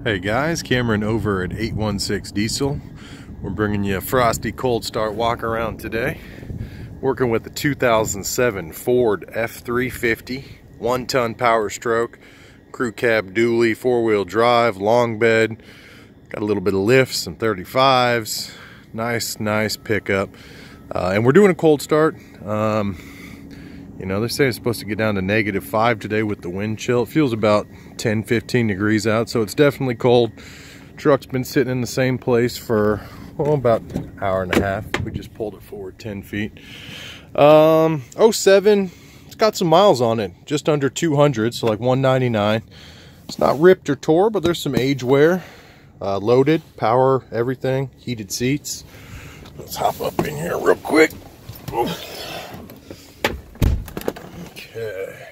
Hey guys, Cameron over at 816 Diesel. We're bringing you a frosty cold start walk around today. Working with the 2007 Ford F350 1-ton Powerstroke, crew cab dually, 4-wheel drive, long bed. Got a little bit of lift, some 35s. Nice pickup. And we're doing a cold start. You know, they say it's supposed to get down to -5 today with the wind chill. It feels about 10-15 degrees out, so it's definitely cold. Truck's been sitting in the same place for, well, about an hour and a half. We just pulled it forward 10 feet. 07, it's got some miles on it, just under 200, so like 199. It's not ripped or tore, but there's some age wear. Loaded, power, everything, heated seats. Let's hop up in here real quick. Okay.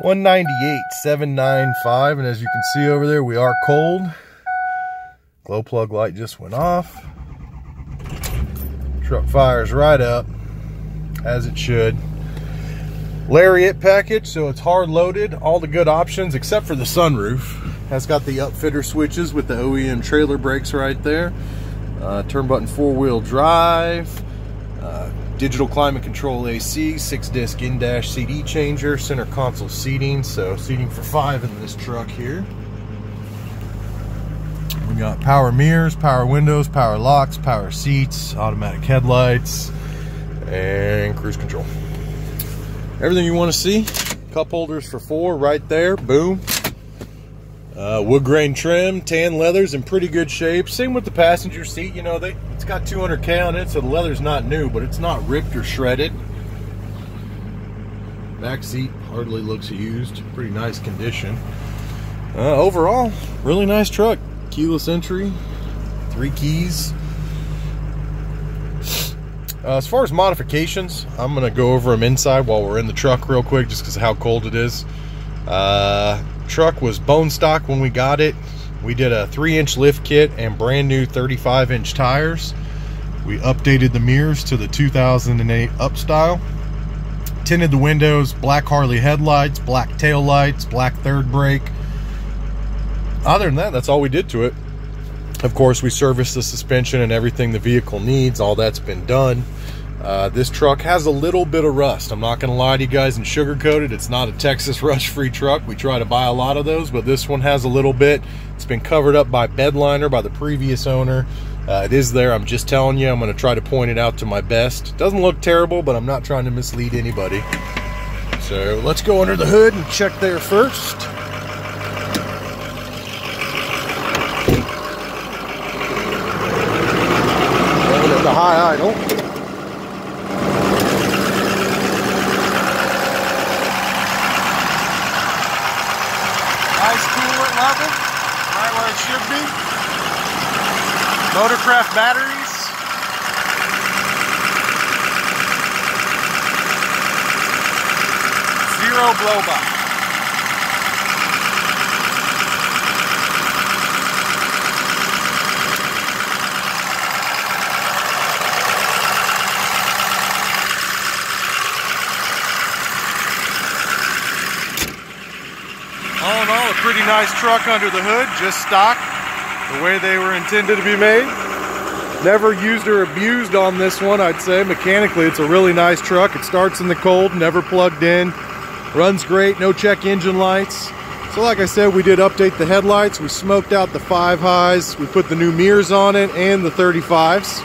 198,795, and as you can see over there, we are cold. Glow plug light just went off. Truck fires right up, as it should. Lariat package, so it's hard loaded. All the good options except for the sunroof. Has got the upfitter switches with the OEM trailer brakes right there. Turn button 4-wheel drive. Digital climate control AC, 6-disc in-dash CD changer, center console seating, so seating for 5 in this truck here. We got power mirrors, power windows, power locks, power seats, automatic headlights, and cruise control. Everything you want to see. Cup holders for 4 right there, boom. Wood grain trim, tan leather's in pretty good shape. Same with the passenger seat, you know, it's got 200K on it, so the leather's not new, but it's not ripped or shredded. Back seat hardly looks used, pretty nice condition. Overall, really nice truck. Keyless entry, 3 keys. As far as modifications, I'm gonna go over them inside while we're in the truck real quick, just because of how cold it is. Truck was bone stock when we got it. We did a 3-inch lift kit and brand new 35-inch tires. We updated the mirrors to the 2008 up style. Tinted the windows, black Harley headlights, black tail lights, black third brake. Other than that, that's all we did to it. Of course, we serviced the suspension and everything the vehicle needs. All that's been done. This truck has a little bit of rust. I'm not going to lie to you guys and sugarcoat it. It's not a Texas rust-free truck. We try to buy a lot of those, but this one has a little bit. It's been covered up by bed liner by the previous owner. It is there. I'm just telling you. I'm going to try to point it out to my best. It doesn't look terrible, but I'm not trying to mislead anybody. So let's go under the hood and check there first. Going at the high idle. Nice coolant level, right where it should be. Motorcraft batteries. Zero blow-by. All in all, a pretty nice truck under the hood, just stock, the way they were intended to be made. Never used or abused on this one, I'd say. Mechanically, it's a really nice truck. It starts in the cold, never plugged in, runs great, no check engine lights. So like I said, we did update the headlights. We smoked out the 5 highs. We put the new mirrors on it and the 35s.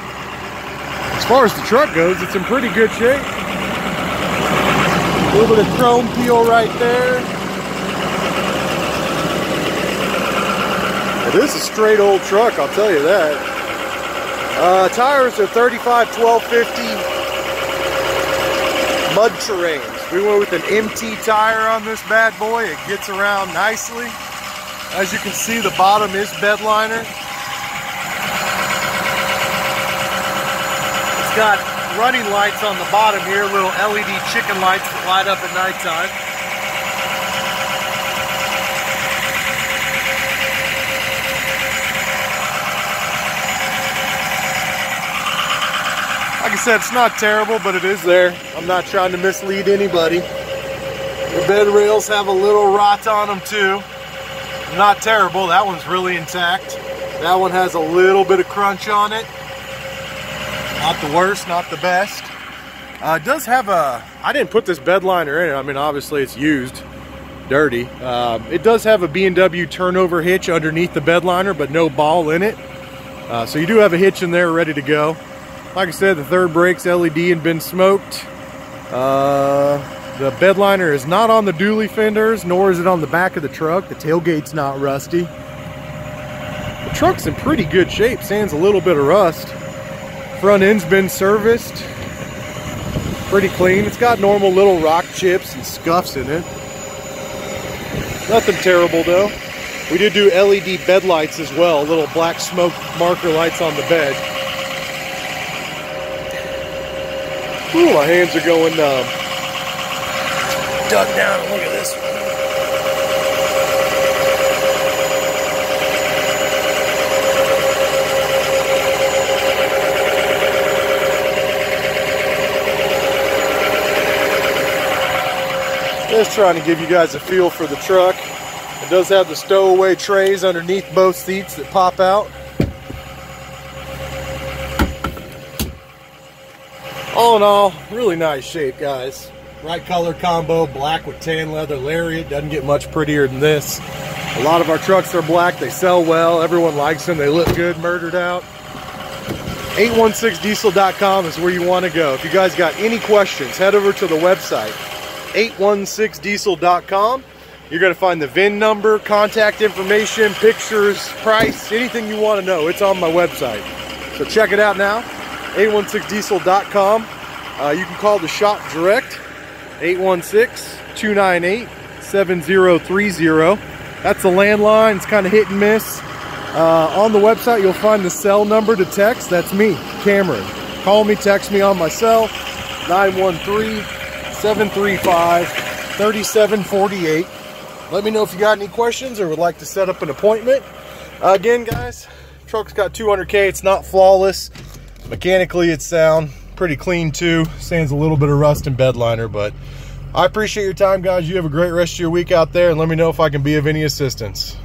As far as the truck goes, it's in pretty good shape. A little bit of chrome peel right there. It is a straight old truck, I'll tell you that. Tires are 35 1250 mud terrains. We went with an MT tire on this bad boy. It gets around nicely. As you can see, the bottom is bed liner. It's got running lights on the bottom here, little LED chicken lights that light up at nighttime. Like I said, it's not terrible, but it is there. I'm not trying to mislead anybody. The bed rails have a little rot on them too. not terrible. That one's really intact. That one has a little bit of crunch on it. Not the worst, not the best. It does have a, I didn't put this bed liner in it. I mean, obviously it's used, dirty. It does have a B&W turnover hitch underneath the bed liner, but no ball in it. So you do have a hitch in there ready to go. Like I said, the third brake's LED and been smoked. The bed liner is not on the dually fenders, nor is it on the back of the truck. The tailgate's not rusty. The truck's in pretty good shape, sans a little bit of rust. Front end's been serviced. Pretty clean. It's got normal little rock chips and scuffs in it. Nothing terrible though. We did do LED bed lights as well, little black smoke marker lights on the bed. Ooh, my hands are going numb. Duck down and look at this one. Just trying to give you guys a feel for the truck. It does have the stowaway trays underneath both seats that pop out. All in all, really nice shape, guys. Right color combo, black with tan leather Lariat. Doesn't get much prettier than this. A lot of our trucks are black. They sell well. Everyone likes them. They look good, murdered out. 816diesel.com is where you want to go. If you guys got any questions, head over to the website, 816diesel.com. You're going to find the VIN number, contact information, pictures, price, anything you want to know. It's on my website. So check it out now, 816diesel.com. You can call the shop direct, 816-298-7030. That's the landline. It's kind of hit and miss. On the website, you'll find the cell number to text. That's me, Cameron. Call me, text me on my cell, 913-735-3748. Let me know if you got any questions or would like to set up an appointment. Again, guys, truck's got 200K. It's not flawless. Mechanically, it's sound. Pretty clean, too. Sans a little bit of rust and bed liner, but I appreciate your time, guys. You have a great rest of your week out there, and let me know if I can be of any assistance.